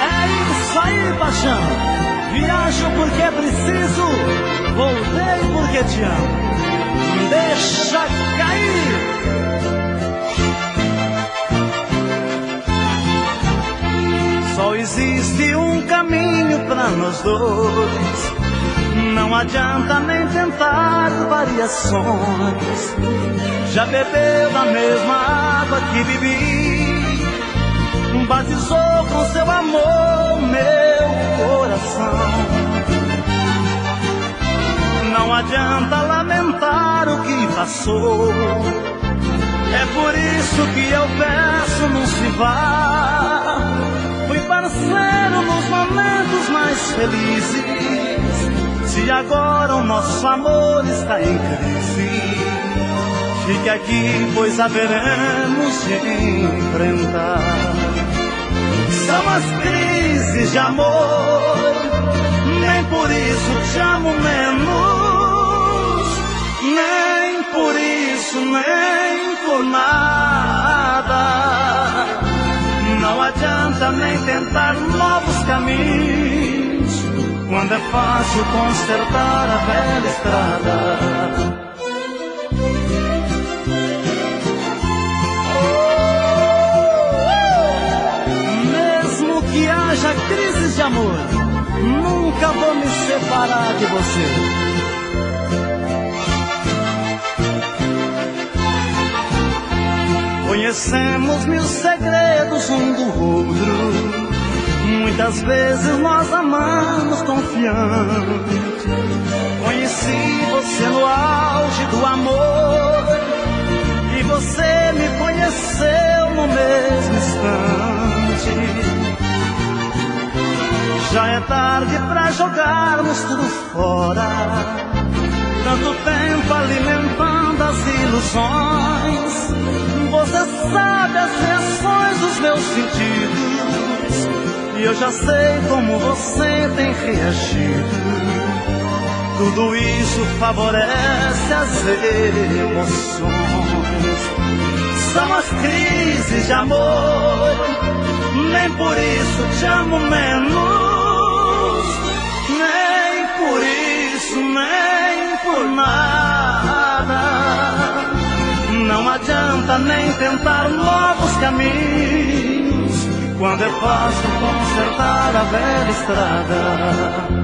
É isso aí, paixão. Viajo porque é preciso, voltei porque te amo. Deixa cair. Só existe um caminho pra nós dois. Não adianta nem tentar variações. Já bebeu da mesma água que bebi, batizou com seu amor meu coração. Não adianta lamentar o que passou. É por isso que eu peço, não se vá. Fui parceiro nos momentos mais felizes. Se agora o nosso amor está em crise, fique aqui, pois haveremos de enfrentar. São as crises de amor, nem por isso te amo menos, nem por isso, nem por nada. Não adianta nem tentar novos caminhos, quando é fácil consertar a velha estrada. Mesmo que haja crises de amor, nunca vou me separar de você. Conhecemos mil segredos um do outro. Muitas vezes nós amamos confiante. Conheci você no auge do amor, e você me conheceu no mesmo instante. Já é tarde pra jogarmos tudo fora, tanto tempo alimentando as ilusões. Você sabe as reações dos meus sentidos, e eu já sei como você tem reagido. Tudo isso favorece as emoções. São as crises de amor, nem por isso te amo menos, nem por isso, nem por nada. Não adianta nem tentar novos caminhos, quando é fácil consertar a velha estrada.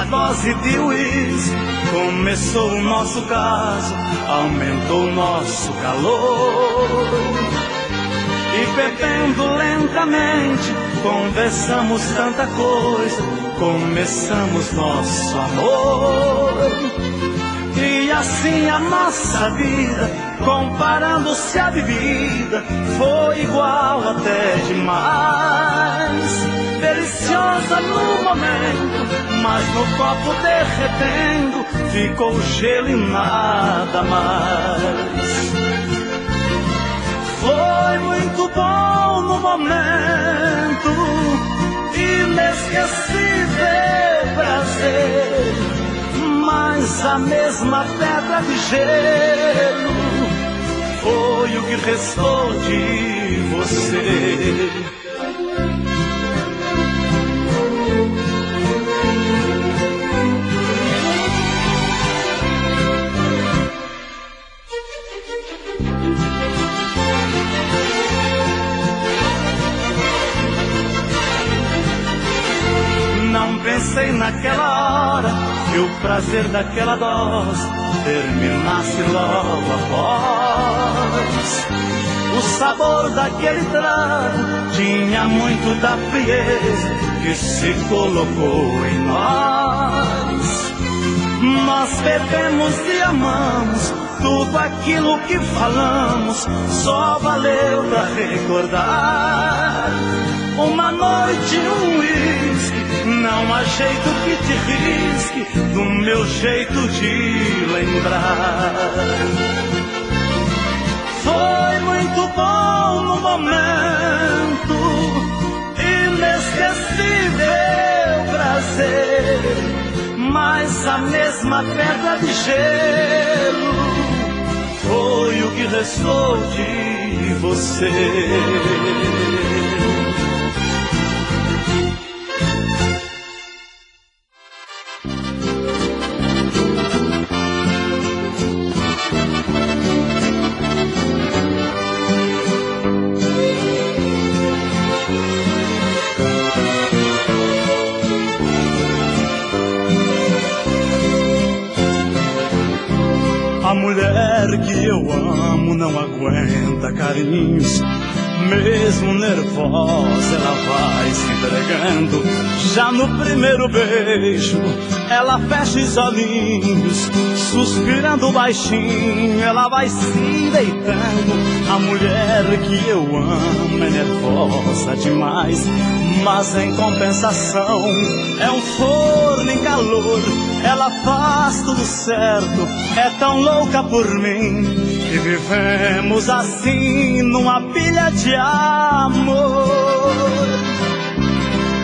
Dose de uísque, começou o nosso caso, aumentou o nosso calor. E bebendo lentamente, conversamos tanta coisa, começamos nosso amor. E assim a nossa vida, comparando-se à bebida, foi igual até demais. Deliciosa no momento, mas no copo derretendo, ficou gelo e nada mais. Foi muito bom no momento, inesquecível prazer, mas a mesma pedra de gelo foi o que restou de você. Não pensei naquela hora que o prazer daquela dose terminasse logo após. O sabor daquele trago tinha muito da frieza que se colocou em nós. Nós bebemos e amamos, tudo aquilo que falamos só valeu pra recordar. uma noite, um uísque, não há jeito que te risque do meu jeito de lembrar. Foi muito bom no momento, inesquecível prazer, mas a mesma pedra de gelo foi o que restou de você. A mulher que eu amo não aguenta carinhos, mesmo nervosa ela vai se entregando. Já no primeiro beijo ela fecha os olhinhos, suspirando baixinho ela vai se deitando. A mulher que eu amo é nervosa demais, mas em compensação é um forno em calor. Ela faz tudo certo, é tão louca por mim, e vivemos assim numa pilha de amor.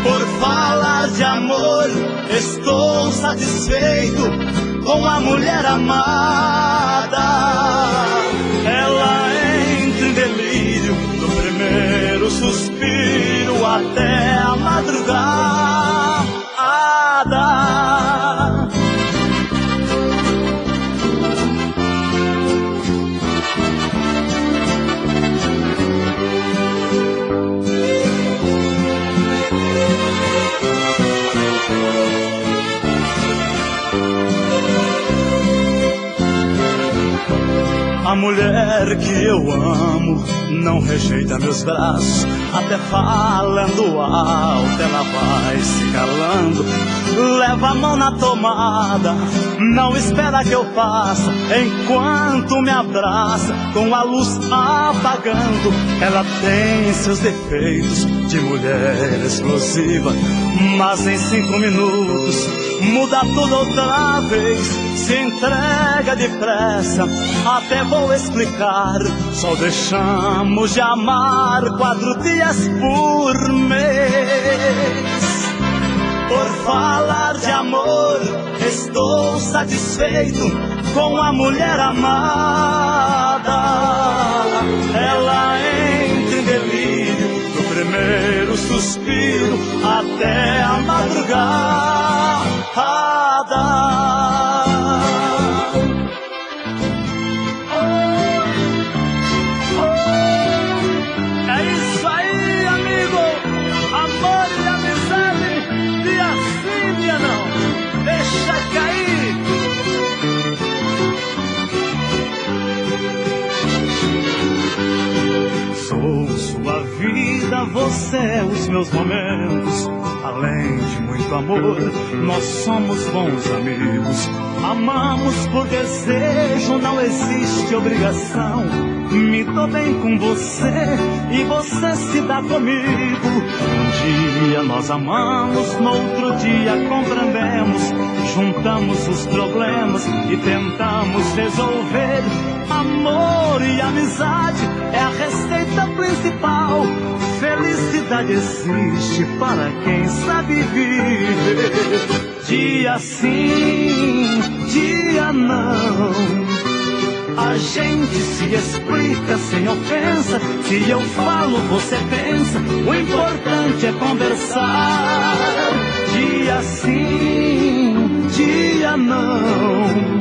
Por falar de amor, estou satisfeito com a mulher amada. Ela entra em delírio do primeiro suspiro até a madrugada. A mulher que eu amo não rejeita meus braços, até falando alto ela vai se calando. Leva a mão na tomada, não espera que eu passe, enquanto me abraça com a luz apagando. Ela tem seus defeitos de mulher explosiva, mas em 5 minutos muda tudo outra vez. Se entrega depressa, até vou explicar. Só deixamos de amar 4 dias por mês. Por falar de amor, estou satisfeito com a mulher amada. Ela entra em delírio do primeiro suspiro até a madrugada. Você é os meus momentos, além de muito amor, nós somos bons amigos. Amamos por desejo, não existe obrigação. Me dou bem com você e você se dá comigo. Um dia nós amamos, no outro dia compreendemos, juntamos os problemas e tentamos resolver. Amor e amizade é a receita principal. Felicidade existe para quem sabe viver. Dia sim, dia não. A gente se explica sem ofensa. Se eu falo, você pensa. O importante é conversar. Dia sim, dia não.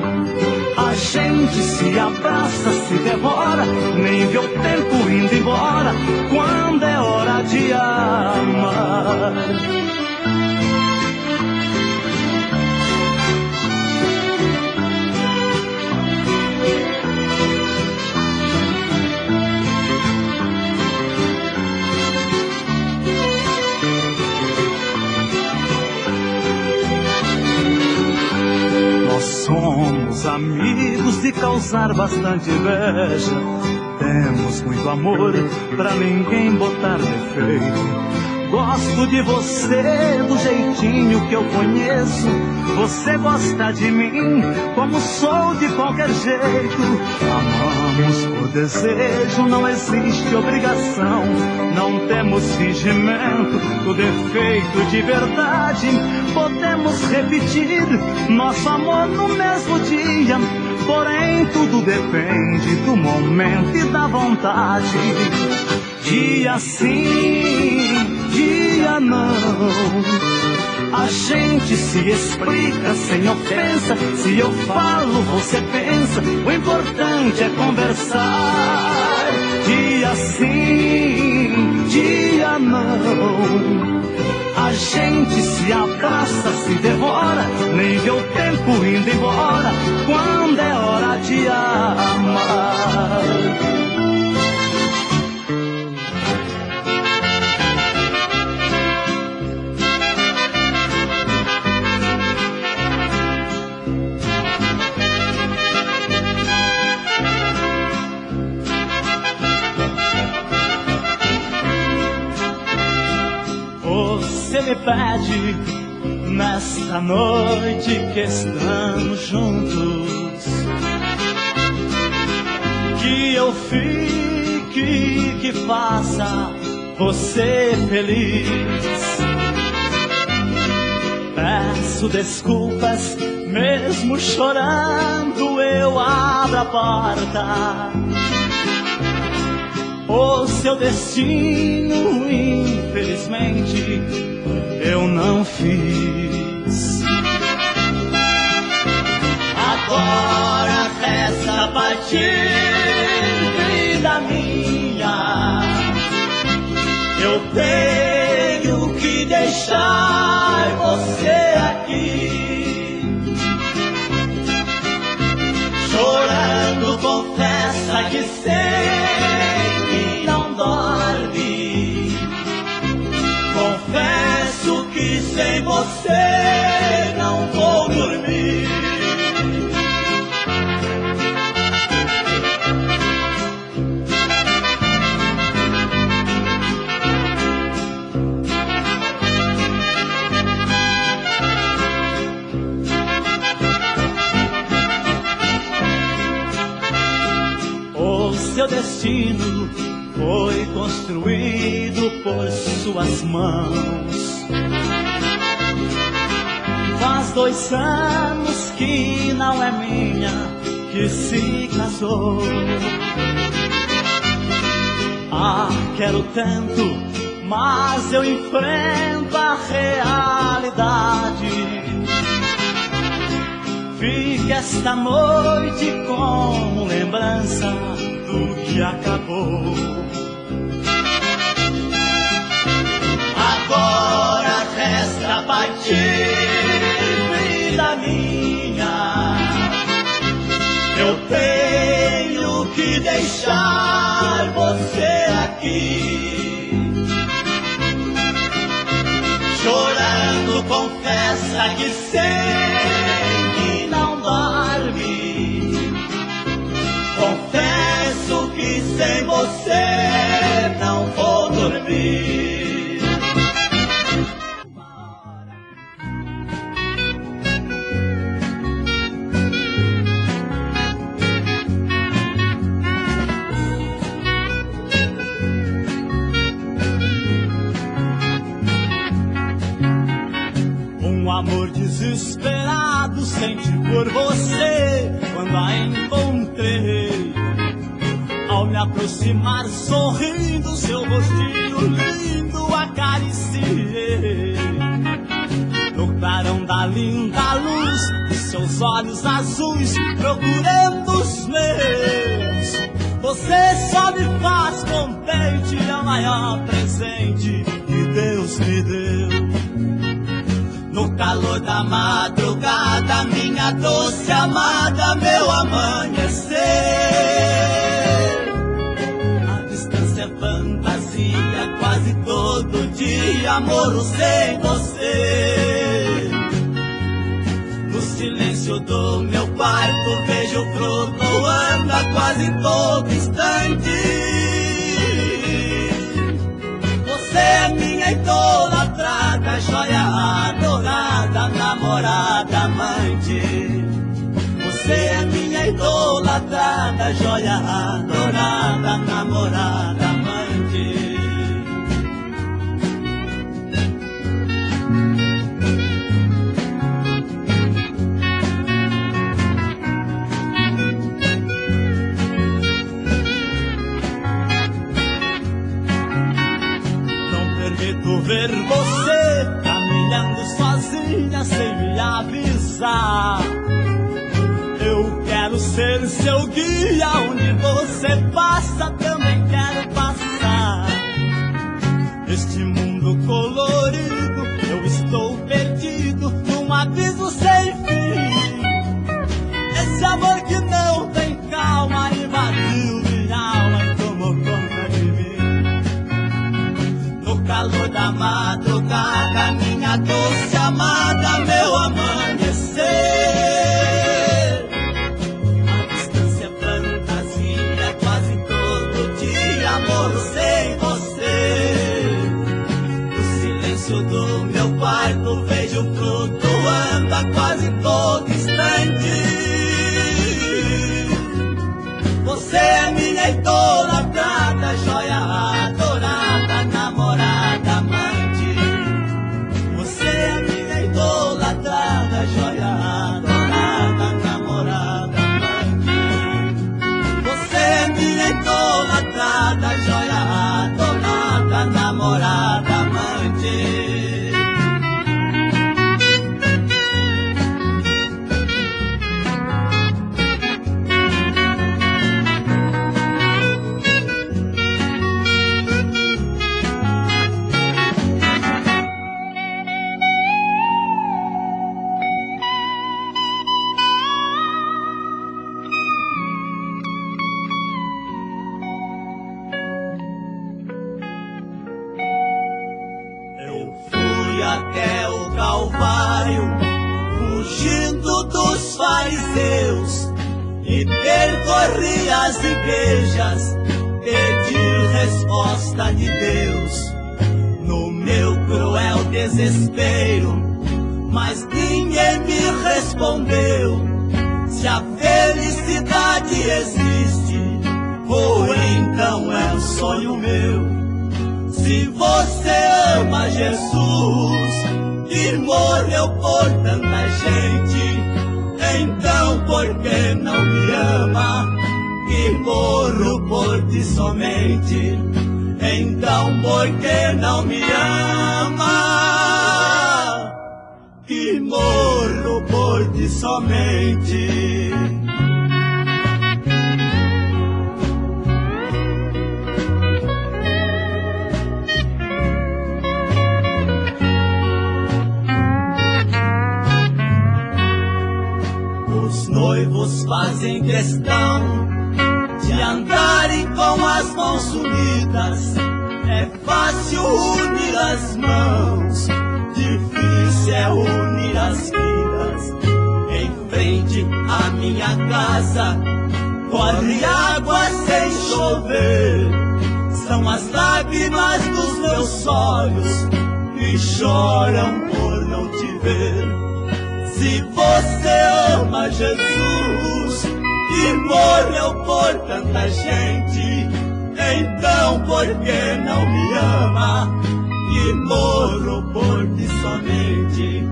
A gente se abraça, se devora, nem vê o tempo indo embora, quando é hora de amar. Somos amigos de causar bastante inveja. Temos muito amor pra ninguém botar defeito. Gosto de você do jeitinho que eu conheço. Você gosta de mim como sou de qualquer jeito. Amamos por desejo, não existe obrigação. Não temos fingimento, tudo é feito de verdade. Podemos repetir nosso amor no mesmo dia, porém tudo depende do momento e da vontade. Dia sim, dia não, a gente se explica sem ofensa. Se eu falo, você pensa, o importante é conversar. Dia sim, dia não, a gente se abraça, se devora, nem vê o tempo indo embora, quando é hora de amar. Você me pede nesta noite que estamos juntos, que eu fique, que faça você feliz. Peço desculpas, mesmo chorando eu abro a porta. O seu destino, infelizmente, eu não fiz. Agora resta partir, vida minha. Eu tenho que deixar você aqui. Chorando, confessa que sei que não dorme. Confesso que sem você não vou dormir. O seu destino foi construído por suas mãos. Faz 2 anos que não é minha, que se casou. Ah, quero tanto, mas eu enfrento a realidade. Fica esta noite como lembrança do que acabou. Agora resta partir, vida minha. Eu tenho que deixar você aqui. Chorando, confessa que sei que não dorme. Confesso que sem você não vou dormir. Um amor desesperado senti por você quando a encontrei. Ao me aproximar sorrindo, seu rostinho lindo acariciei. No clarão da linda luz de seus olhos azuis, procurando os meus. Você só me faz contente, é o maior presente que Deus me deu. No calor da madrugada, minha doce amada, meu amanhecer. A distância é fantasia, quase todo dia moro sem você. No silêncio do meu quarto vejo flutuando a quase todo instante. Você é minha e toda amante. Você é minha idolatrada, joia adorada, namorada, amante. Permito ver você caminhando sozinha sem me avisar. Eu quero ser seu guia, onde você passa também quero passar. Neste mundo colorido eu estou perdido num abismo sem fim. Esse amor que não tem calma invadiu minha alma e tomou conta de mim. No calor da madrugada, minha doce amada, meu amanhecer. A distância é fantasia, quase todo dia morro sem você. No silêncio do meu quarto vejo flutuando a quase todo instante. Você é minha idolatrada, joia adorada, namorada, amante. Você é minha idolatrada, joia adorada, namorada, amante. Você é minha idolatrada, joia adorada, namorada, amante. Até o Calvário, fugindo dos fariseus, e percorri as igrejas, pedi resposta de Deus. No meu cruel desespero, mas ninguém me respondeu. Se a felicidade existe, ou então é um sonho meu. Se você ama Jesus e morreu por tanta gente, então por que não me ama e morro por ti somente? Então por que não me ama e morro por ti somente? Os noivos fazem questão de andarem com as mãos unidas. É fácil unir as mãos, difícil é unir as vidas. Em frente à minha casa corre água sem chover. São as lágrimas dos meus olhos que choram por não te ver. Se você ama Jesus e morreu por tanta gente, então por que não me ama e morro por ti somente?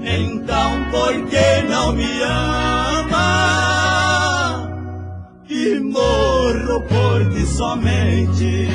Então por que não me ama e morro por ti somente?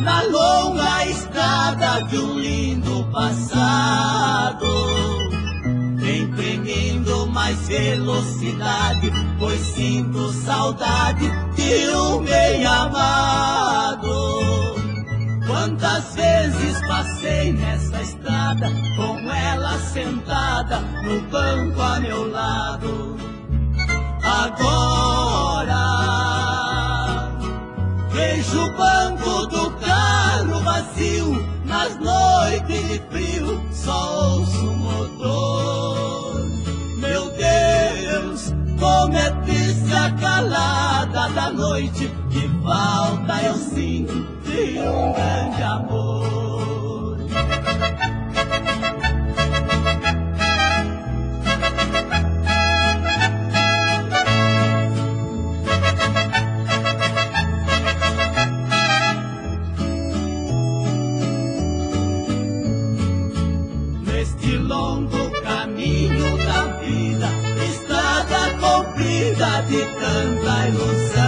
Na longa estrada de um lindo passado, imprimindo mais velocidade, pois sinto saudade de um bem amado. passei nessa estrada, com ela sentada no banco a meu lado. Agora vejo o banco do carro vazio, nas noites de frio só ouço o motor. Meu Deus, como é triste a calada da noite, que falta eu sinto de um grande amor. Neste longo caminho da vida, estrada comprida de tanta ilusão,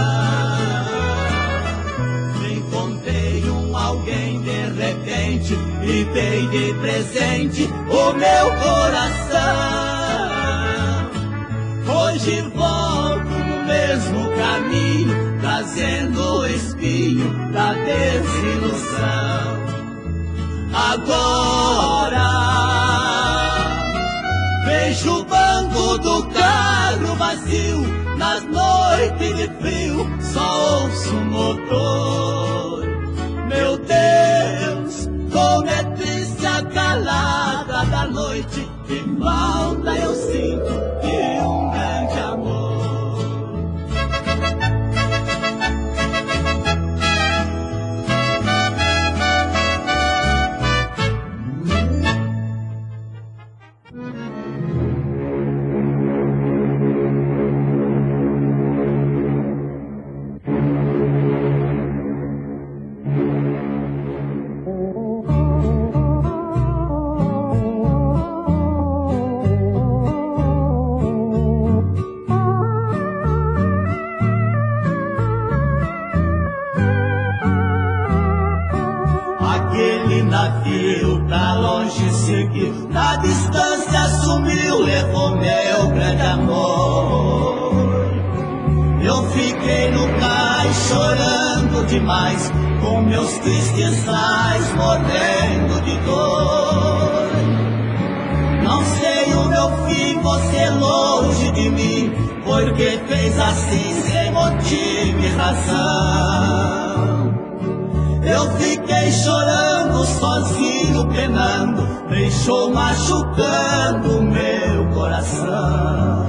encontrei alguém de repente e dei de presente o meu coração. Hoje volto no mesmo caminho, trazendo o espinho da desilusão. Agora vejo o banco do carro vazio, nas noites de frio só ouço o motor. Meu Deus, como é triste a calada da noite, que falta eu sinto de um grande amor. Navio pra longe seguiu, na distância sumiu, levou meu grande amor. Eu fiquei no cais chorando demais, com meus tristes ais morrendo de dor. Não sei o meu fim, você longe de mim, porque fez assim sem motivo e razão. Eu fiquei chorando sozinho, penando, deixou machucando meu coração.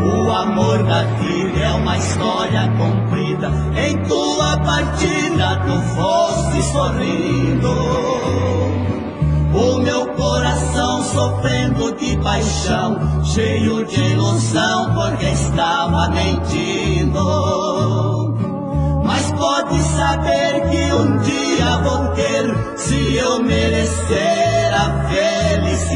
O amor da vida é uma história comprida, em tua partida tu foste sorrindo. O meu coração sofrendo de paixão, cheio de ilusão, porque estava mentindo. Mas pode saber que um dia vou ter, se eu merecer a felicidade.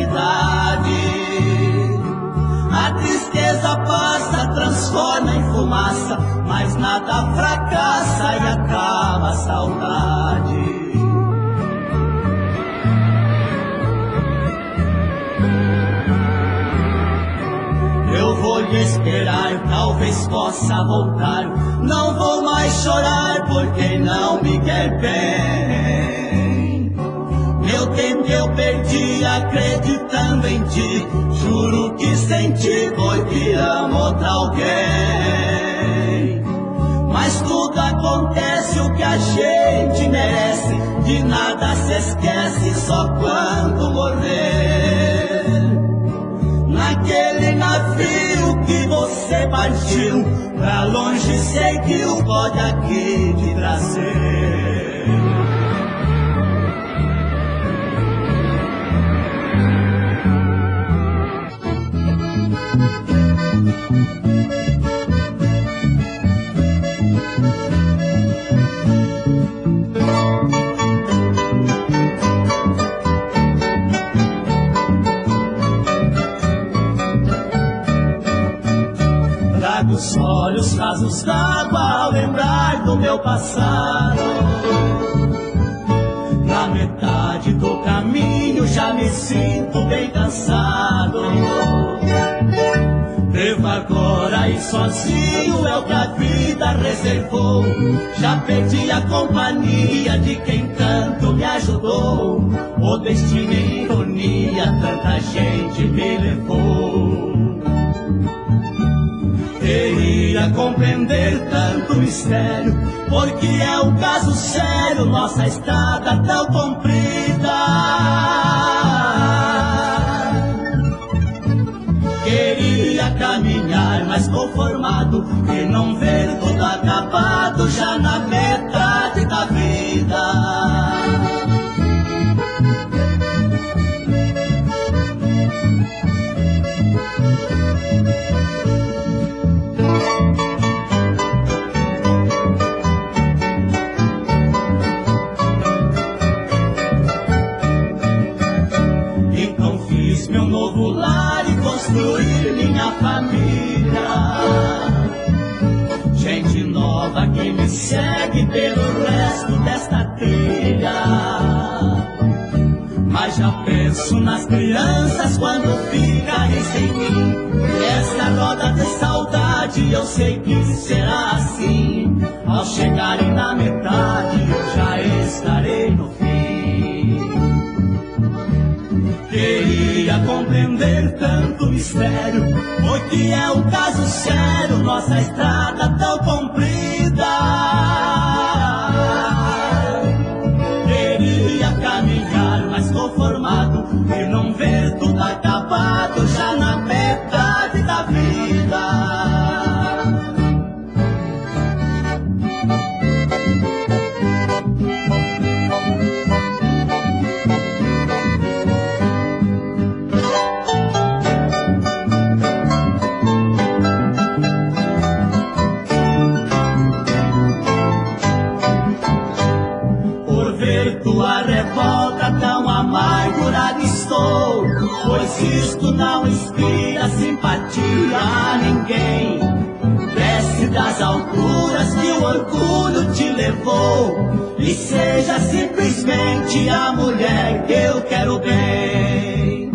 A tristeza passa, transforma em fumaça, mas nada fracassa e acaba a saudade. Eu vou lhe esperar, talvez possa voltar. Não vou mais chorar por quem não me quer bem. Meu tempo eu perdi acreditando em ti, juro que sem ti foi que amo outra alguém. Mas tudo acontece o que a gente merece, de nada se esquece só quando morrer. Naquele navio que você partiu, pra longe seguiu, pode aqui te trazer. Os olhos rasos d'água ao lembrar do meu passado. Na metade do caminho já me sinto bem cansado. Vivo agora e sozinho é o que a vida reservou. Já perdi a companhia de quem tanto me ajudou. O destino e ironia, tanta gente me levou. Queria compreender tanto mistério, porque é um caso sério, nossa estrada tão comprida. Queria caminhar mais conformado e não ver tudo acabado já na metade da vida. Meu novo lar e construir minha família. Gente nova que me segue pelo resto desta trilha. Mas já penso nas crianças quando ficarem sem mim. Essa roda de saudade eu sei que será assim. Ao chegarem na metade eu já estarei no fim. Queria compreender tanto mistério, porque é um caso sério, nossa estrada tão comprida. Queria caminhar mais conformado e não ver tudo acabado já na metade da vida. Tua revolta tão amargurada estou, pois isto não inspira simpatia a ninguém. Desce das alturas que o orgulho te levou e seja simplesmente a mulher que eu quero bem.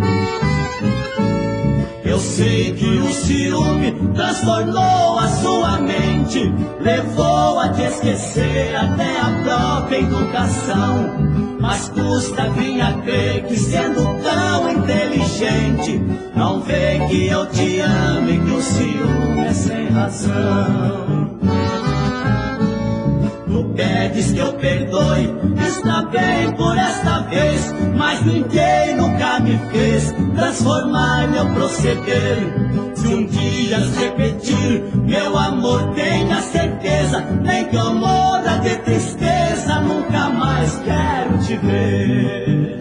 Eu sei que o ciúme transtornou a sua mente, levou a te esquecer até a própria educação. Mas custa vir a crer que sendo tão inteligente não vê que eu te amo e que o ciúme é sem razão. Tu pedes que eu perdoe, está bem por esta vez, mas ninguém nunca me fez transformar meu proceder. Se um dia repetir, meu amor, tenha certeza, nem que eu morra de tristeza, nunca mais quero te ver.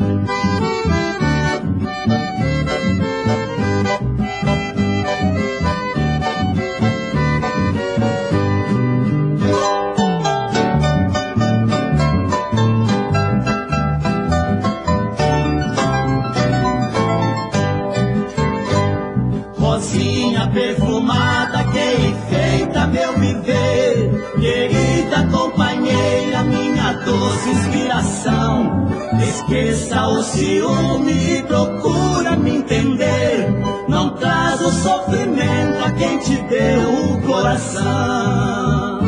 Rosinha perfumada que enfeita meu viver, querida companheira, minha doce inspiração. Esqueça o ciúme e procura me entender, não traz o sofrimento a quem te deu o coração.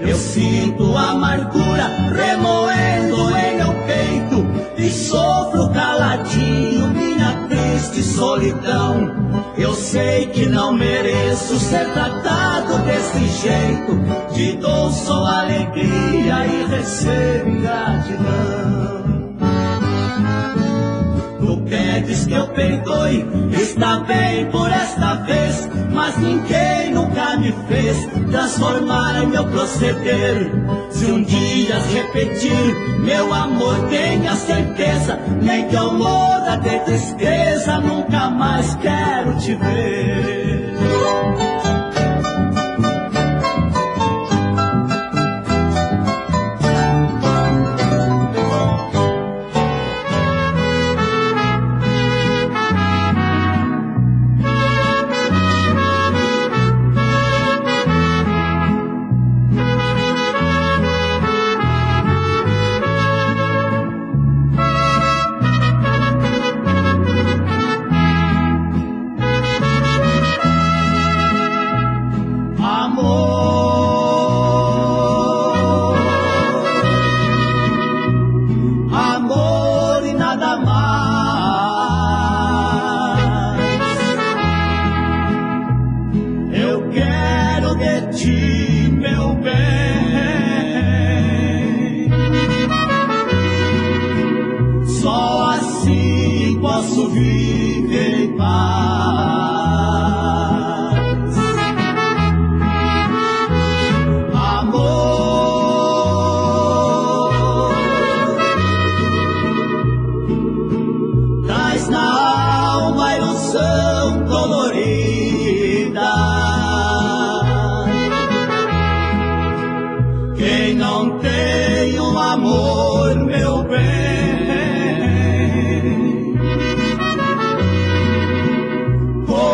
Eu sinto amargura remoendo em meu peito e sofro caladinho minha triste solidão. Eu sei que não mereço ser tratado desse jeito, te dou só alegria e recebo ingratidão. Tu pedes que eu perdoe, está bem por esta vez, mas ninguém nunca me fez transformar meu proceder. Se um dia repetir, meu amor, tenha certeza, nem que eu morra de tristeza, nunca mais quero te ver.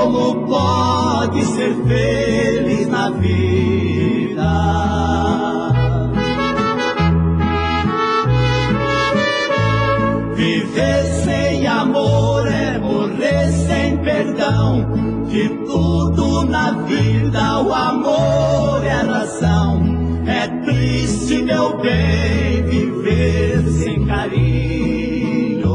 como pode ser feliz na vida. Viver sem amor é morrer sem perdão. De tudo na vida o amor é a razão. É triste, meu bem, viver sem carinho.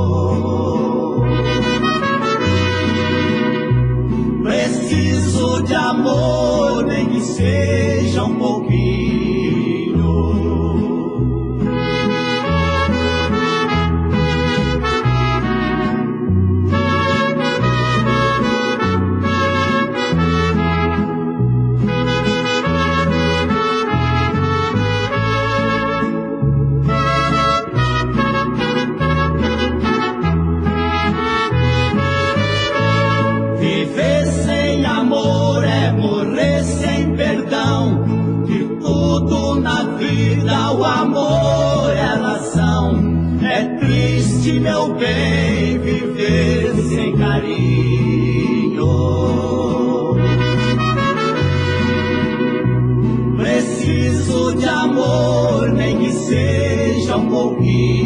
Preciso de amor, nem que seja um pouquinho. Viver sem amor é morrer sem perdão. De tudo na vida o amor é a razão. É triste, meu bem, viver sem carinho. Preciso de amor, nem que seja um pouquinho.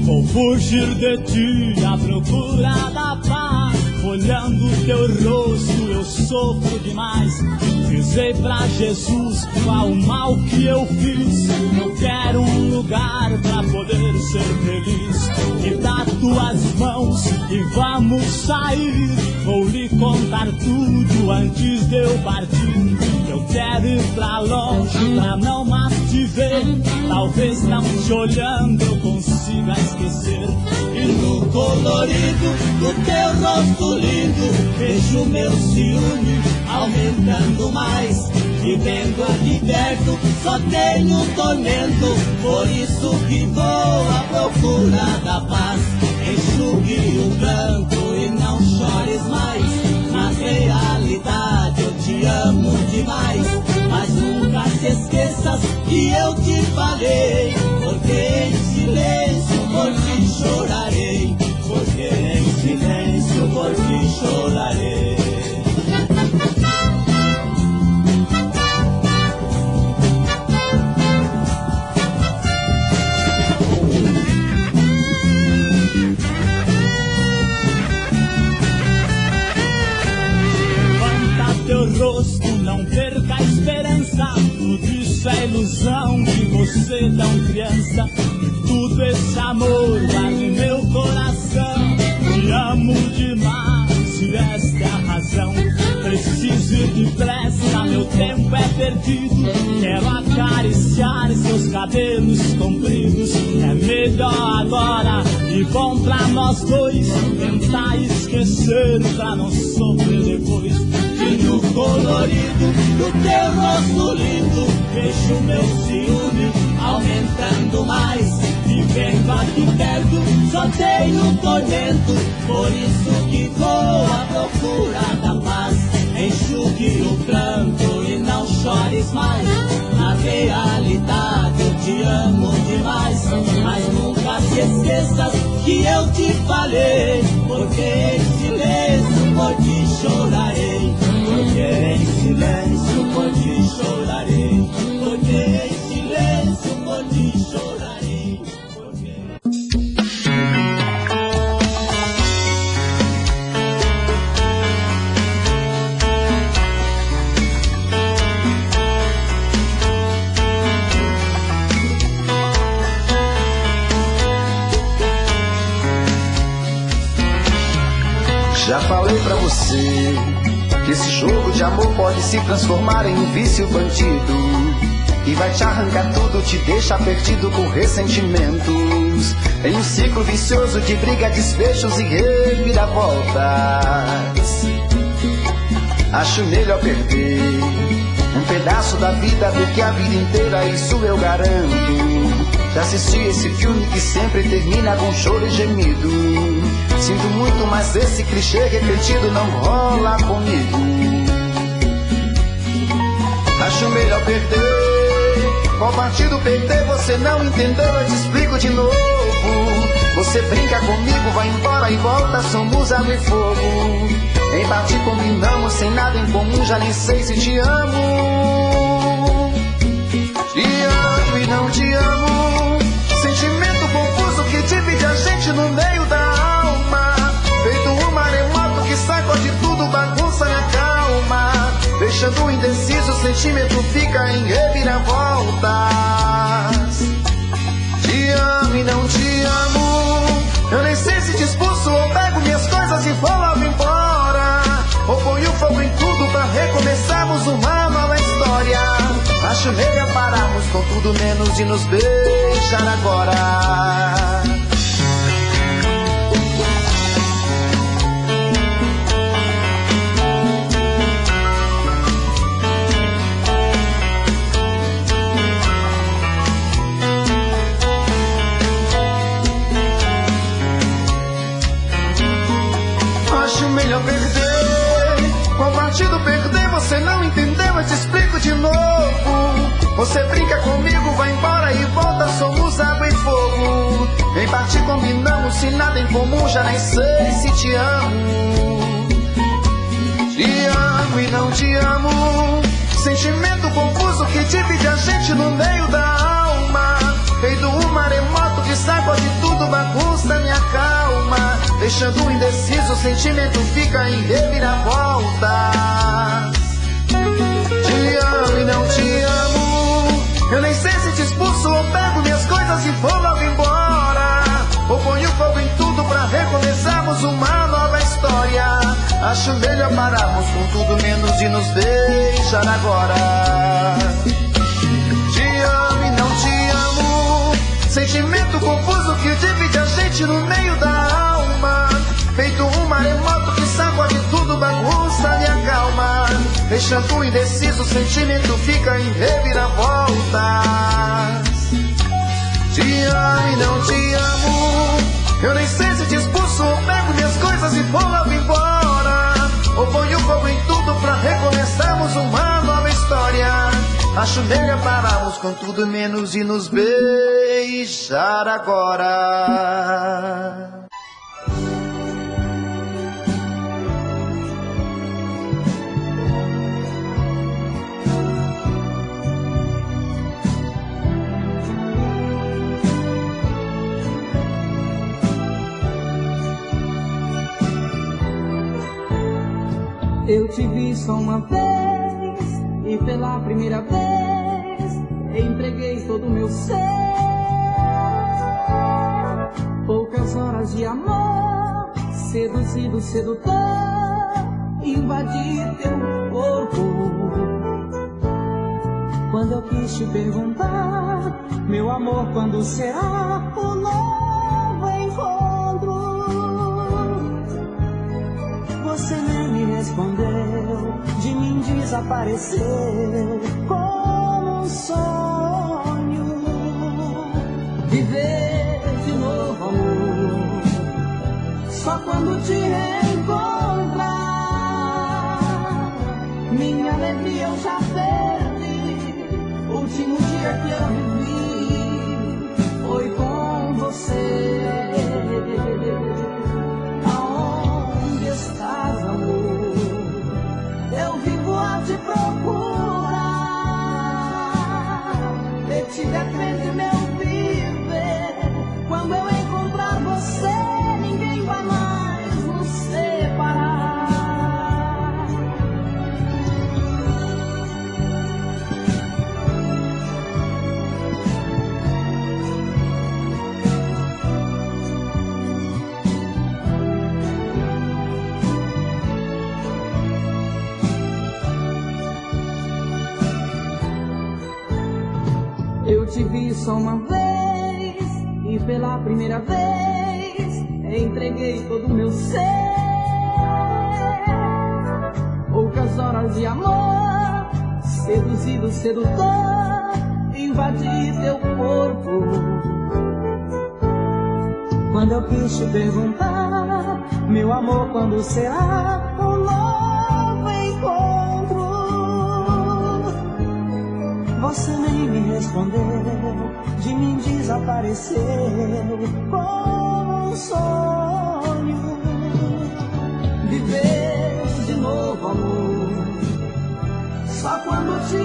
Vou fugir de ti à procura da paz. Olhando teu rosto eu sofro demais. Dizei pra Jesus qual o mal que eu fiz. Eu quero um lugar pra poder ser feliz. Me dá tuas mãos e vamos sair. Vou lhe contar tudo antes de eu partir. Eu quero ir pra longe pra não mais te ver. Talvez não te olhando eu consiga esquecer. E no colorido do teu rosto lindo vejo meu ciúme aumentando mais. E vendo aqui perto só tenho tormento. Por isso que vou à procura da paz. Enxugue o pranto e não chores mais. Na realidade eu te amo demais. Mas nunca te esqueças que eu te falei. Porque em silêncio por ti chorarei. Porque em silêncio por ti chorarei. Teu rosto, não perca a esperança. Tudo isso é ilusão de você tão criança. Tudo esse amor guarda em meu coração. Te amo demais, e esta é a razão. Preciso ir depressa, meu tempo é perdido. Quero acariciar seus cabelos compridos. É melhor agora e bom pra nós dois. Tentar esquecer pra não sofrer depois. E no colorido do teu rosto lindo vejo meu ciúme aumentando mais. E vendo aqui perto só tenho tormento. Por isso que vou à procura da paz. Enxugue o pranto e não chores mais. Na realidade eu te amo demais. Mas nunca te esqueças que eu te falei. Porque em silêncio por ti chorarei. Porque em silêncio por ti chorarei. Porque em silêncio por ti chorarei. Porque... Já falei pra você que esse jogo de amor pode se transformar em um vício bandido. E vai te arrancar tudo, te deixar perdido com ressentimentos. Em um ciclo vicioso de briga, desfechos e reviravoltas. Acho melhor perder um pedaço da vida do que a vida inteira, isso eu garanto. Já assisti esse filme que sempre termina com choro e gemido. Sinto muito, mas esse clichê repetido não rola comigo. Acho melhor perder. Qual partido perder? Você não entendeu, eu te explico de novo. Você brinca comigo, vai embora e volta, somos água e fogo. Em parte combinamos, sem nada em comum, já nem sei se te amo. Te amo e não te amo. Sentimento confuso que divide a gente no meio da alma. Feito um maremoto que sacode tudo, bagunça minha calma. Deixando indeciso, o sentimento fica em reviravoltas. Te amo e não te amo. Eu nem sei se te expulso ou pego minhas coisas e vou logo embora. Ou ponho fogo em tudo pra recomeçarmos uma nova história. Acho melhor pararmos com tudo menos de nos beijar agora. Melhor perder. Qual partido perder? Você não entendeu, eu te explico de novo. Você brinca comigo, vai embora e volta, somos água e fogo. Em parte combinamos, se nada em comum, já nem sei se te amo. Te amo e não te amo. Sentimento confuso que divide a gente no meio da alma. Feito um maremoto que sacode tudo, bagunça minha calma. Deixando indeciso, o sentimento fica em reviravoltas. Te amo e não te amo. Eu nem sei se te expulso ou pego minhas coisas e vou logo embora. Ou ponho fogo em tudo pra recomeçarmos uma nova história. Acho melhor pararmos com tudo menos de nos beijar agora. Te amo e não te amo. Sentimento confuso que divide a gente no meio da alma. Feito um maremoto que sacode tudo, bagunça minha calma. Deixando indeciso, o sentimento fica em reviravoltas. Te amo e não te amo. Eu nem sei se te expulso ou pego minhas coisas e vou logo embora. Ou ponho fogo em tudo pra recomeçarmos uma nova história. Acho melhor pararmos com tudo menos de nos beijar agora. Eu te vi só uma vez e pela primeira vez entreguei todo o meu ser. Poucas horas de amor, seduzido, sedutor, invadi teu corpo. Quando eu quis te perguntar, meu amor, quando será o novo encontro? Você nem me respondeu, de mim desapareceu como um sonho. Viver de novo, amor, só quando te reencontrar. Minha alegria eu já perdi, o último dia que eu vivi foi com você. Eu vivo a te procurar, tive a crer de meu viver. Quando eu encontrar você, ninguém vai mais nos separar. Eu te vi só uma vez e pela primeira vez entreguei todo o meu ser. Poucas horas de amor, seduzido, sedutor, invadi teu corpo. Quando eu quis te perguntar, meu amor, quando será um novo encontro? Você nem me respondeu, de mim desapareceu como um sonho. Viver de novo, amor, só quando te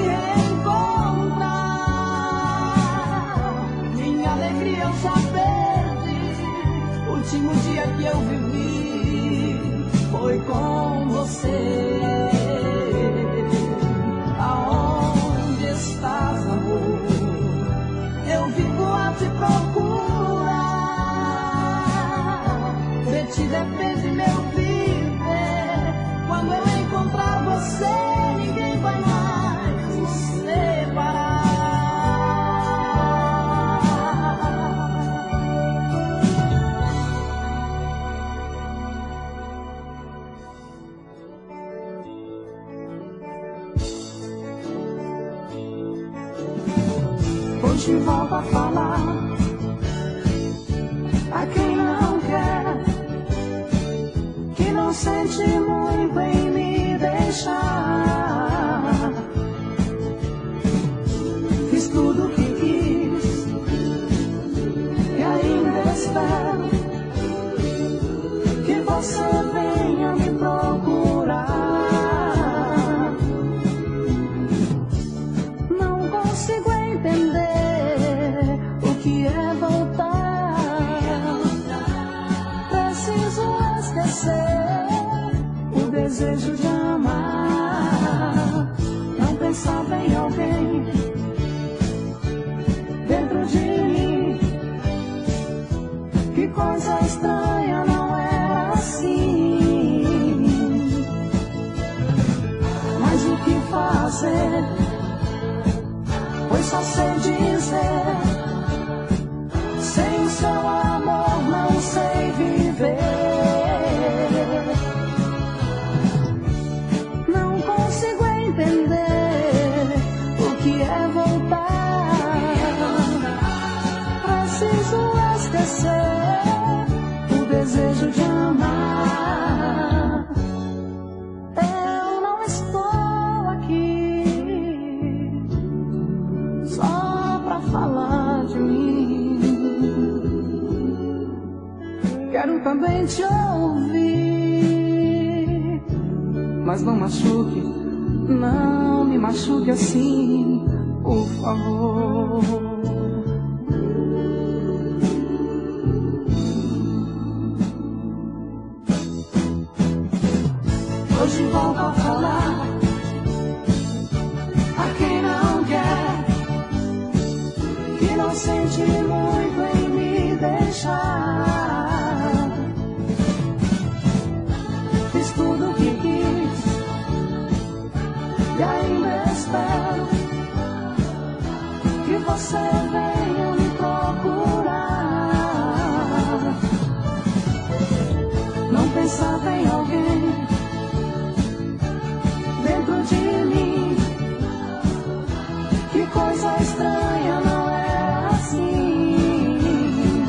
encontrar. Minha alegria eu já perdi, o último dia que eu vivi foi com você. Aonde estás, amor? Eu vivo a te procurar. De ti depende meu viver. Quando eu encontrar você, ninguém vai mais nos separar. Hoje volto a falar a quem não quer, que não sente muito em me deixar. Fiz tudo o que quis e ainda espero que você venha me procurar. Não consigo entender o que é voltar. Preciso esquecer o desejo de amar. Não pensava em alguém dentro de mim. Que coisa estranha, não era assim. Mas o que fazer? Pois só sei dizer, sem o seu amor não sei viver. Não consigo entender o que é voltar. Preciso esquecer o desejo de amar. Eu não estou aqui só pra falar de mim. Quero também te ouvir, mas não machuque, não me machuque assim, por favor. Hoje volto a falar a quem não quer, que não sente muito em me deixar. Fiz tudo o que quis e ainda espero que você venha me procurar. Não pensava em alguém dentro de mim. Que coisa estranha, não era assim.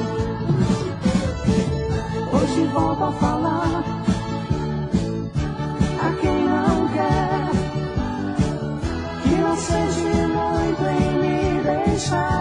Hoje volto a falar a quem não quer, que não sente muito em me deixar.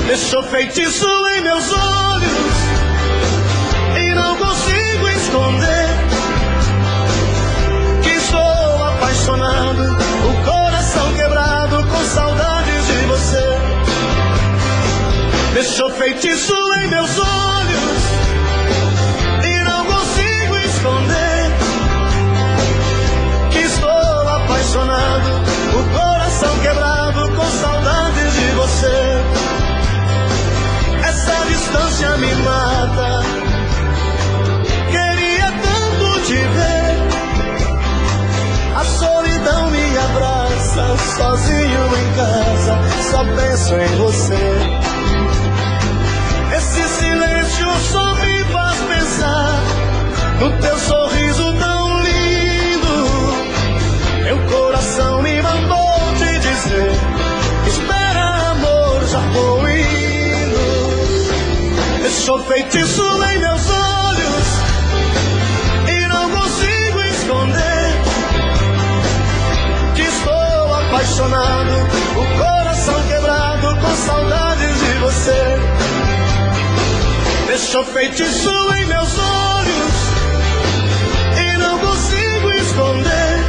Deixou feitiço em meus olhos e não consigo esconder que estou apaixonado, o coração quebrado com saudades de você. Deixou feitiço em meus olhos sozinho em casa, só penso em você. Esse silêncio só me faz pensar no teu sorriso tão lindo. Meu coração me mandou te dizer: espera, amor, já vou indo. Deixou feitiço em meus olhos e não consigo esconder que estou apaixonado, o coração quebrado com saudades de você. Deixou feitiço em meus olhos e não consigo esconder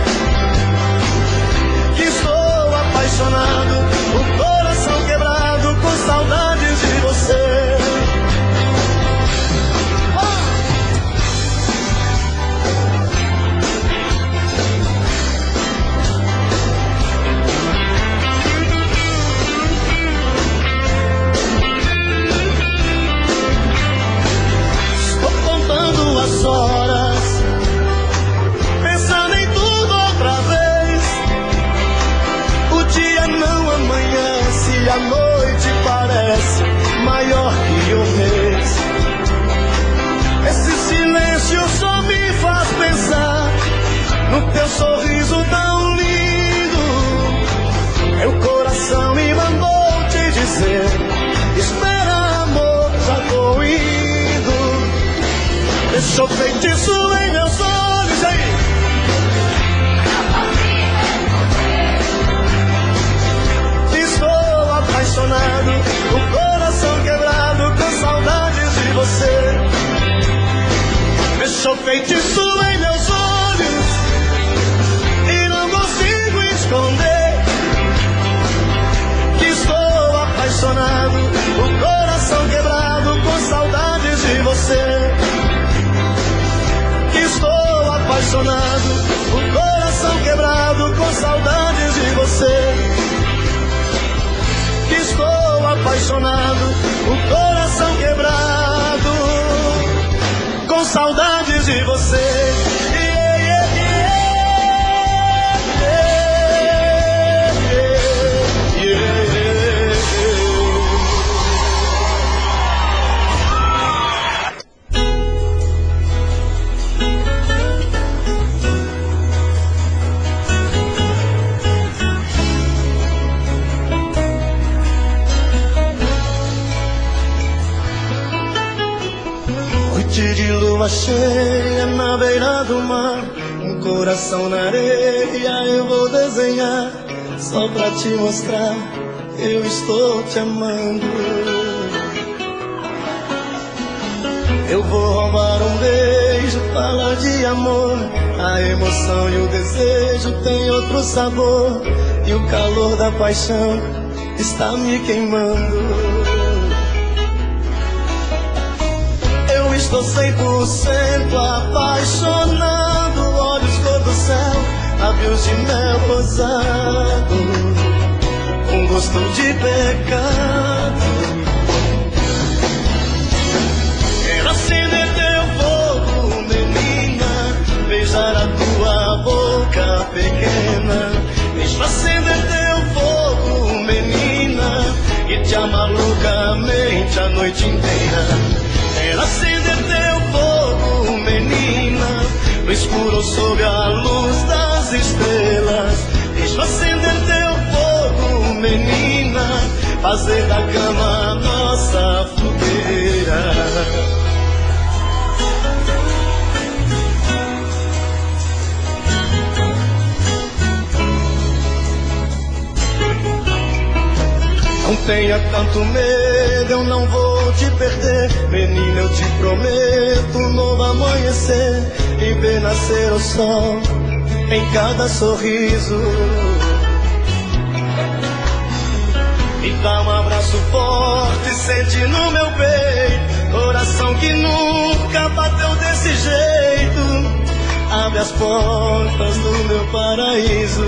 que estou apaixonado, o coração quebrado com saudades de você. As horas, pensando em tudo outra vez. O dia não amanhece, a noite parece maior que um mês. Esse silêncio só me faz pensar no teu sorriso tão lindo. Meu coração me mandou te dizer: espera, amor, já vou indo. Deixou feitiço em meus olhos aí. Estou apaixonado, o coração quebrado com saudades de você. Deixou feitiço em meus olhos e não consigo esconder que estou apaixonado, o coração quebrado com saudades de você. Estou apaixonado, o coração quebrado com saudades de você. Estou apaixonado, o coração quebrado com saudades de você. De lua cheia na beira do mar, um coração na areia eu vou desenhar, só pra te mostrar eu estou te amando. Eu vou roubar um beijo, falar de amor, a emoção e o desejo tem outro sabor, e o calor da paixão está me queimando. Estou 100% apaixonado, olhos cor do céu, lábios de mel rosado, com gosto de pecado. Quero acender teu fogo, menina, beijar a tua boca pequena. Deixa acender teu fogo, menina, e te amar loucamente a noite inteira. Quero acender teu fogo, menina, no escuro ou sob a luz das estrelas. Deixa eu acender teu fogo, menina, fazer da cama nossa fogueira. Não tenha tanto medo, eu não vou te perder. Menina, eu te prometo um novo amanhecer e ver nascer o sol em cada sorriso. Me dá um abraço forte, sente no meu peito, coração que nunca bateu desse jeito. Abre as portas do meu paraíso.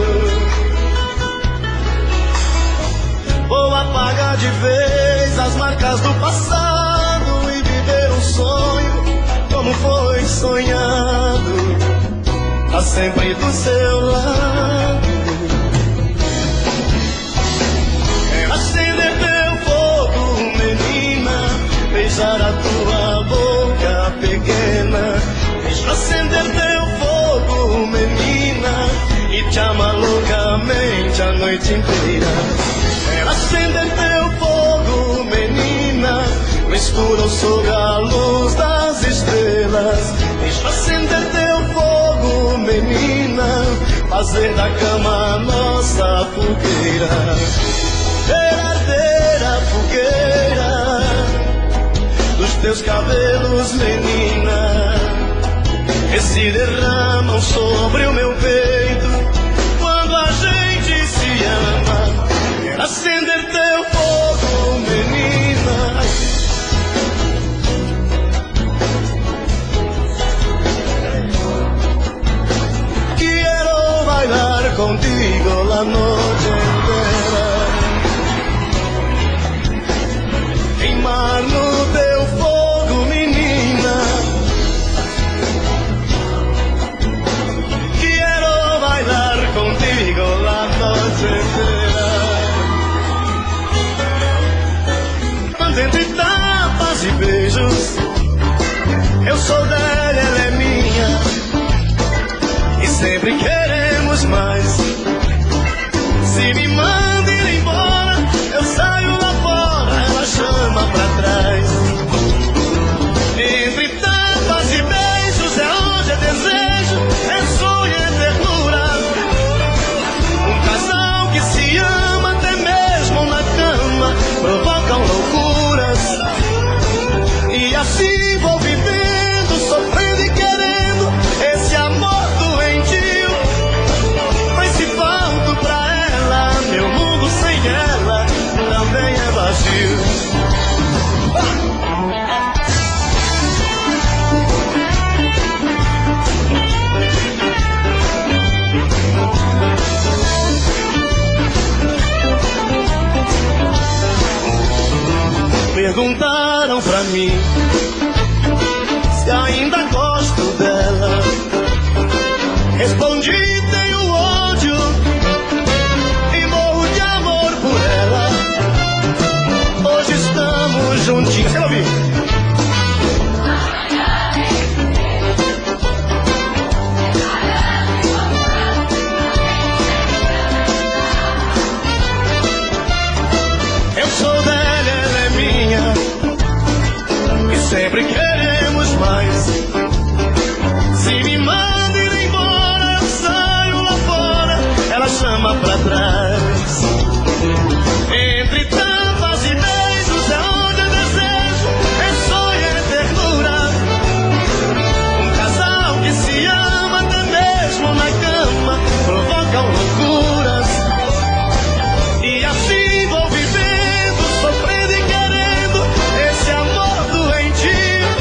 Vou apagar de vez as marcas do passado e viver um sonho como foi sonhado, tá sempre do seu lado. beijar a tua boca pequena. Deixa acender teu fogo, menina, e te ama loucamente a noite inteira. Quero acender teu fogo, menina, no escuro ou sob a luz das estrelas. Deixa acender teu fogo, menina, fazer da cama nossa fogueira. Verdadeira fogueira dos teus cabelos, menina, que se derramam sobre o meu peito quando a gente se ama. Quero acender teu fogo, menina. Quero bailar contigo la noche entera, queimar no teu fogo, menina. Quero bailar contigo la noche entera. Entre tapas e beijos, eu sou dela, ela é minha, e sempre queremos mais. Se me manda ir embora, eu saio lá fora, ela chama pra trás. Entre tapas e beijos é onde é desejo, é sonho, é ternura. Um casal que se ama até mesmo na cama provocam loucuras. E assim vou vivendo, sofrendo e querendo esse amor doentio. Mas se falto pra ela, meu mundo sem ela também é vazio. Perguntaram pra mim se ainda gosto dela. Respondi, tenho ódio e morro de amor por ela. Hoje estamos juntinhos. Quer ouvir? Eu sou dela, ela é minha, e sempre queremos mais. Se me manda ir embora, eu saio lá fora, ela chama pra trás. Entre tapas e beijos é onde é desejo, é sonho, é ternura. Um casal que se ama até mesmo na cama provocam loucuras. E assim vou vivendo, sofrendo e querendo esse amor doentio.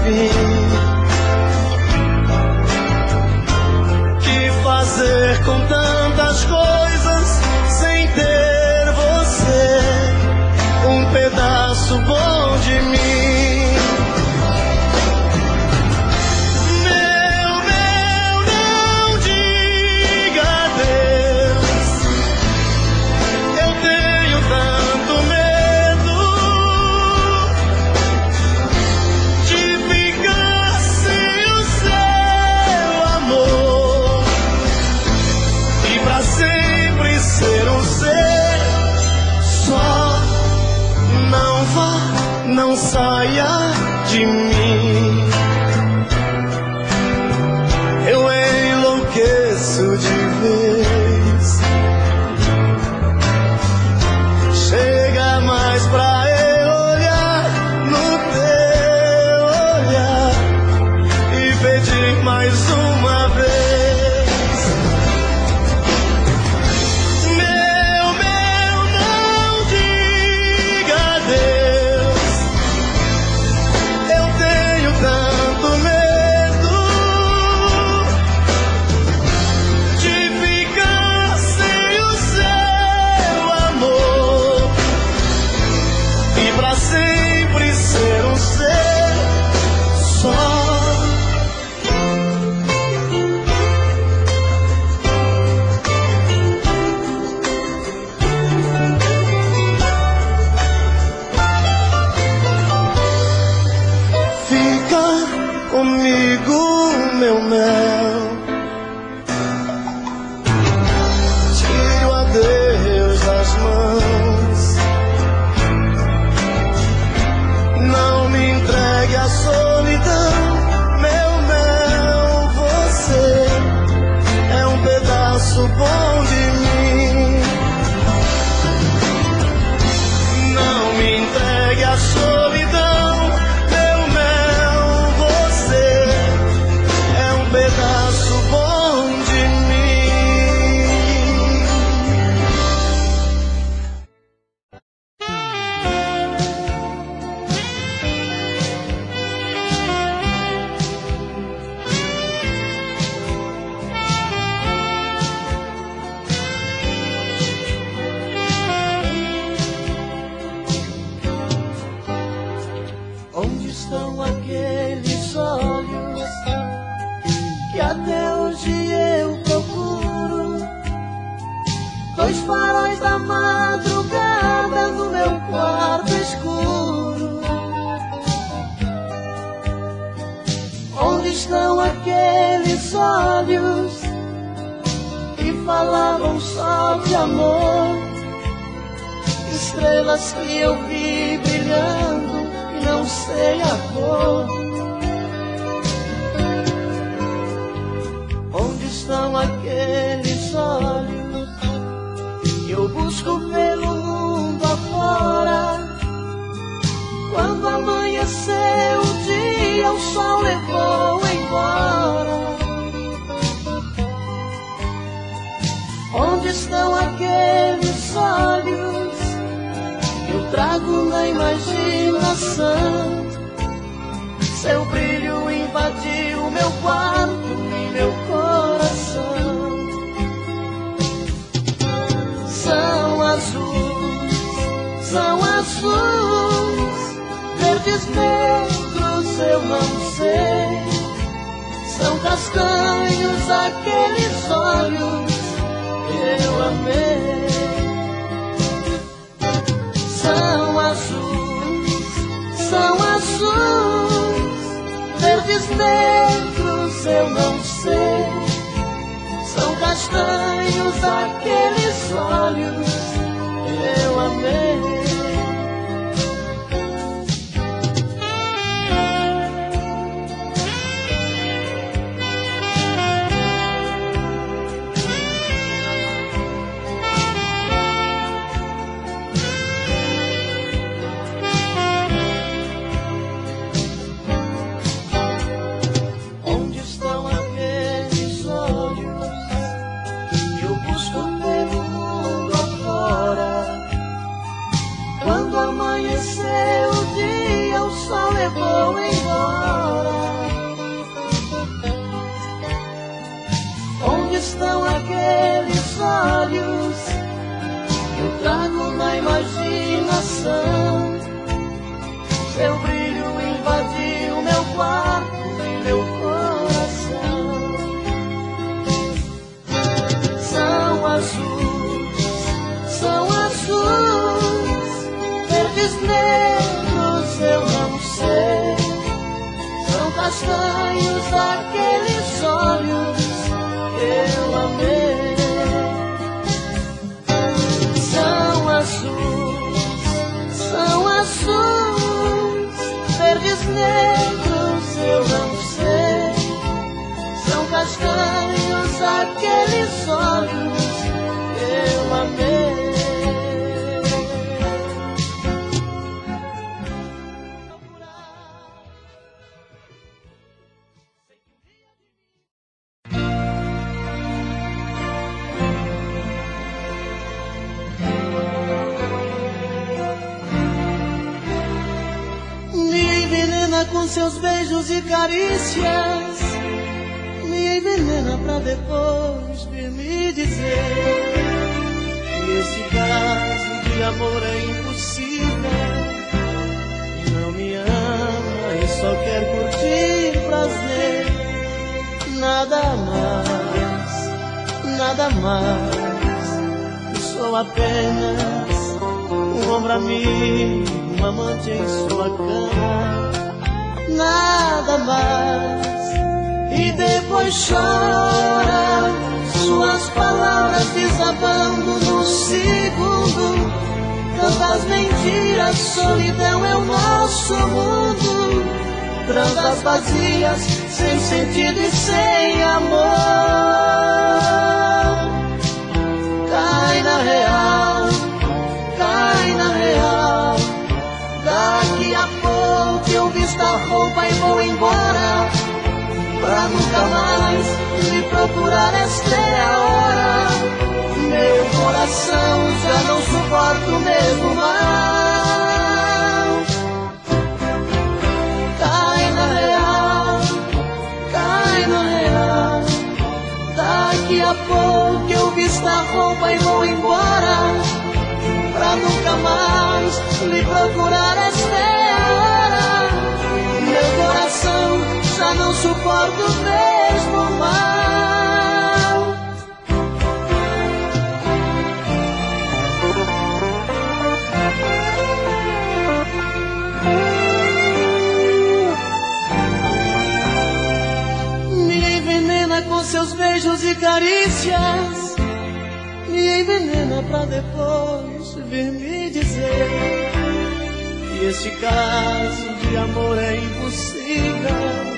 fim. Que fazer com tantas coisas sem ter você, um pedaço bom de mim. Não saia de mim, eu enlouqueço de vez. Chega mais pra eu olhar no teu olhar e pedir mais uma vez. Meu mel, tire o adeus das mãos, não me entregue à solidão. Meu mel, você é um pedaço bom de mim. Não me entregue à solidão. Pedaço bom de mim. Onde estão aqueles olhos que até hoje eu procuro? Dois faróis da madrugada no meu quarto escuro. Onde estão aqueles olhos que falavam só de amor? Estrelas que eu vi brilhando e não sei a cor. Onde estão aqueles olhos que eu busco pelo mundo afora? Quando amanheceu o dia, o sol levou embora. Onde estão aqueles olhos que eu trago na imaginação? Seu brilho invadiu meu quarto e meu coração. São azuis, verdes negros eu não sei. São castanhos aqueles olhos que eu amei. São azuis, verdes negros eu não sei. São castanhos aqueles olhos que eu amei. Amanheceu o dia, o sol levou embora. olhos eu trago na imaginação. Seu brilho invadiu meu quarto e meu coração. São azuis, verdes, negros, eu não sei. São castanhos aqueles olhos que eu amei. São azuis, verdes, negros, eu não sei. São castanhos aqueles olhos que eu amei. Com seus beijos e carícias, me envenena pra depois vir me dizer que esse caso de amor é impossível, e não me ama e só quer curtir prazer. Nada mais, eu sou apenas um ombro amigo, um amante em sua cama. Nada mais. E depois chora, suas palavras desabando no segundo. Tantas mentiras, solidão é o nosso mundo. Transas vazias, sem sentido e sem amor. Cai na real, cai na real. Daqui a pouco eu visto a roupa e vou embora, pra nunca mais me procurar, esta é a hora. Meu coração já não suporta o mesmo mal. Cai na real, cai na real. Daqui a pouco eu visto a roupa e vou embora, pra nunca mais lhe procurar, esta é a hora. Meu coração já não suporta o mesmo mal. Me envenena com seus beijos e carícias, me envenena pra depois vir me dizer que este caso de amor é impossível,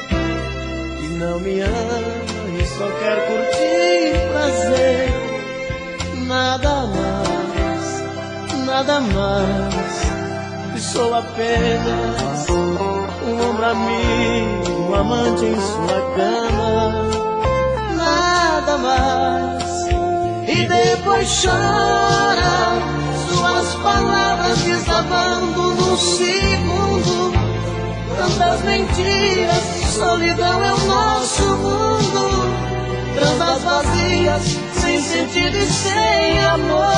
e não me ama e só quer curtir prazer. Nada mais, e sou apenas um ombro amigo, um amante em sua cama. Nada mais. E depois chora, suas palavras desabando no segundo. Tantas mentiras, solidão é o nosso mundo. Transas vazias, sem sentido e sem amor.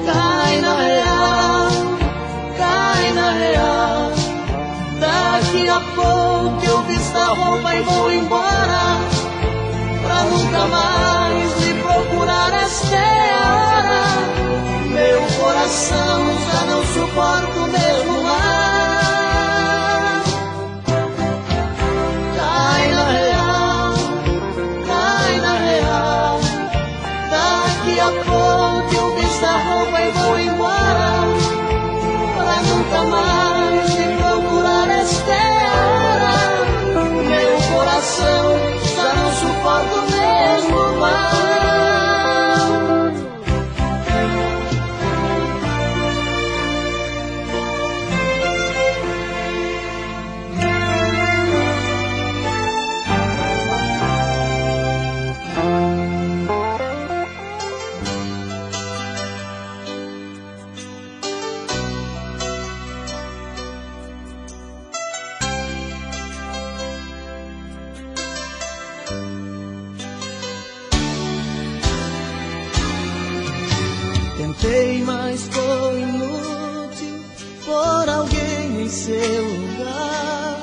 Cai na real, cai na real. Daqui a pouco eu visto a roupa e vou embora, pra nunca mais me procurar, esta é a hora. Meu coração já não suporta o mesmo mal. Cai na real, cai na real. Daqui a pouco eu visto a roupa e vou embora, pra nunca mais me procurar, esta é a hora. Meu coração já não suporta o mesmo mal. em seu lugar.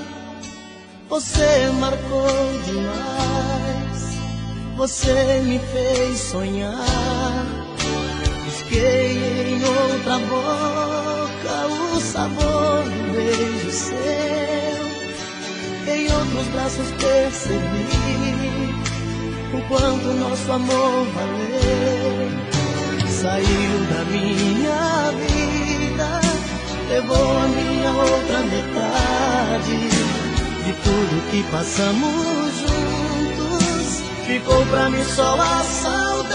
Você marcou demais, você me fez sonhar. Busquei em outra boca o sabor do beijo seu. Em outros braços percebi o quanto nosso amor valeu. Saiu da minha vida, levou a minha outra metade. De tudo que passamos juntos, ficou pra mim só a saudade.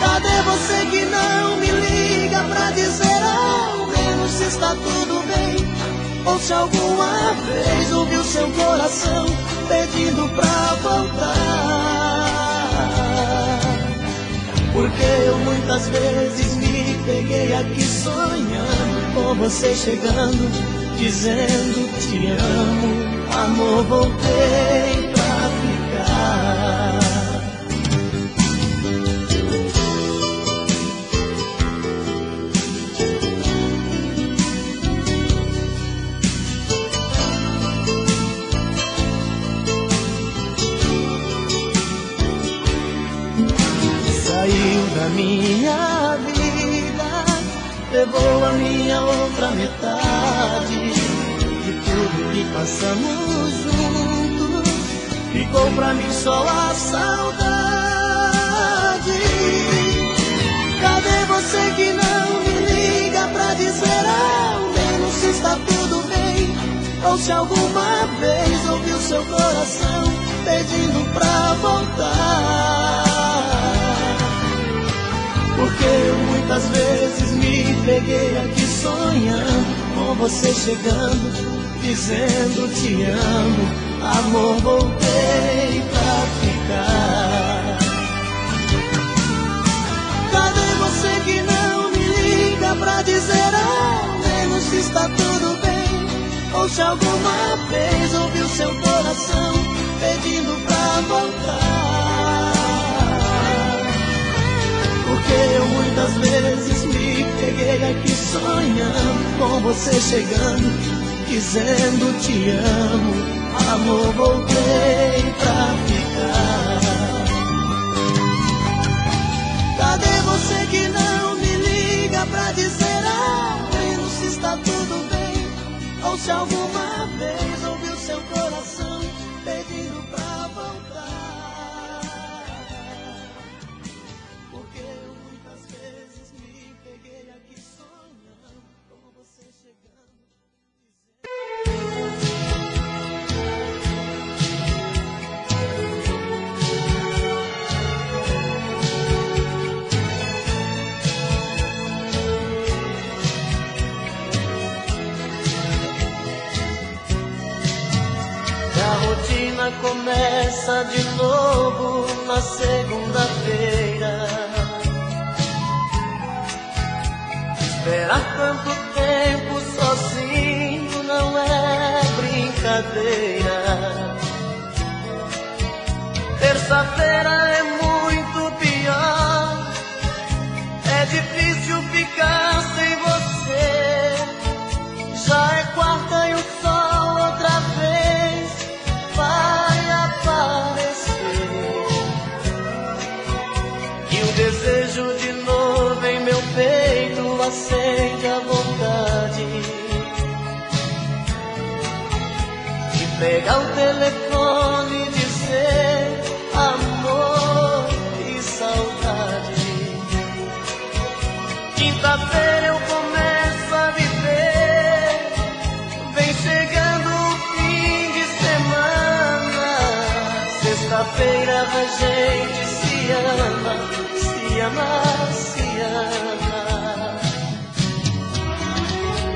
Cadê você que não me liga pra dizer ao menos se está tudo bem? Ou se alguma vez ouviu seu coração pedindo pra voltar? Porque eu muitas vezes me peguei aqui sonhando com você chegando, dizendo te amo, amor, voltei pra ficar. Saiu da minha vida, levou a minha outra metade. De tudo que passamos juntos, ficou pra mim só a saudade. Cadê você que não me liga pra dizer ao menos se está tudo bem? Ou se alguma vez ouviu seu coração pedindo pra voltar? Porque eu muitas vezes me peguei aqui sonhando com você chegando, dizendo te amo, amor, voltei pra ficar. Cadê você que não me liga pra dizer ao menos se está tudo bem? Ou se alguma vez ouviu seu coração pedindo pra voltar? Porque eu muitas vezes me peguei aqui sonhando com você chegando, dizendo te amo, amor, voltei pra ficar. Cadê você que não me liga pra dizer ao menos se está tudo bem? Ou se alguma vez ouviu seu coração pedindo pra voltar? Porque eu muitas vezes me peguei aqui sonhando com você chegando. A rotina começa de novo na segunda-feira. Esperar tanto tempo sozinho não é brincadeira. Terça-feira é muito pior. É difícil ficar sem você. Já é quarta e o sol outra vez vai aparecer. E o desejo de novo em meu peito acende a vontade de pegar o telefone e dizer amor e saudade. Quinta-feira eu começo a viver, vem chegando o fim de semana. Sexta-feira a gente se ama, se ama, se ama.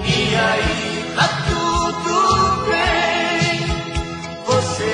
E aí tá tudo bem, você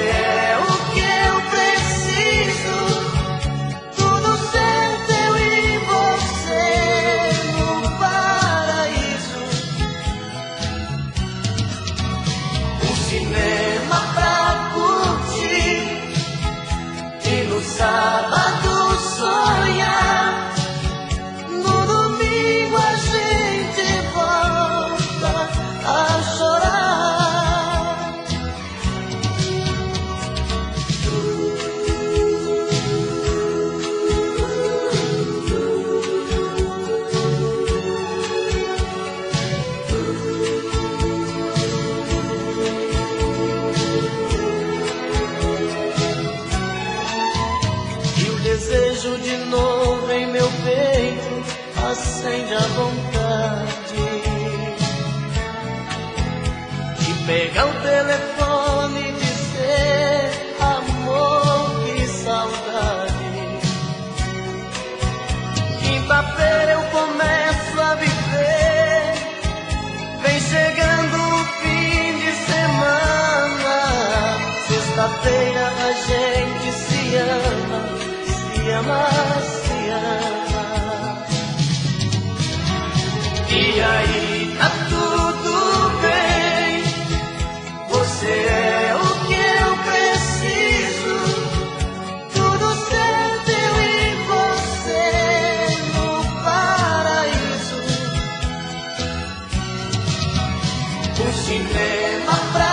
quarta-feira a gente se ama, se ama, se ama. E aí tá tudo bem, você é o que eu preciso, tudo certo eu e você no paraíso. O cinema pra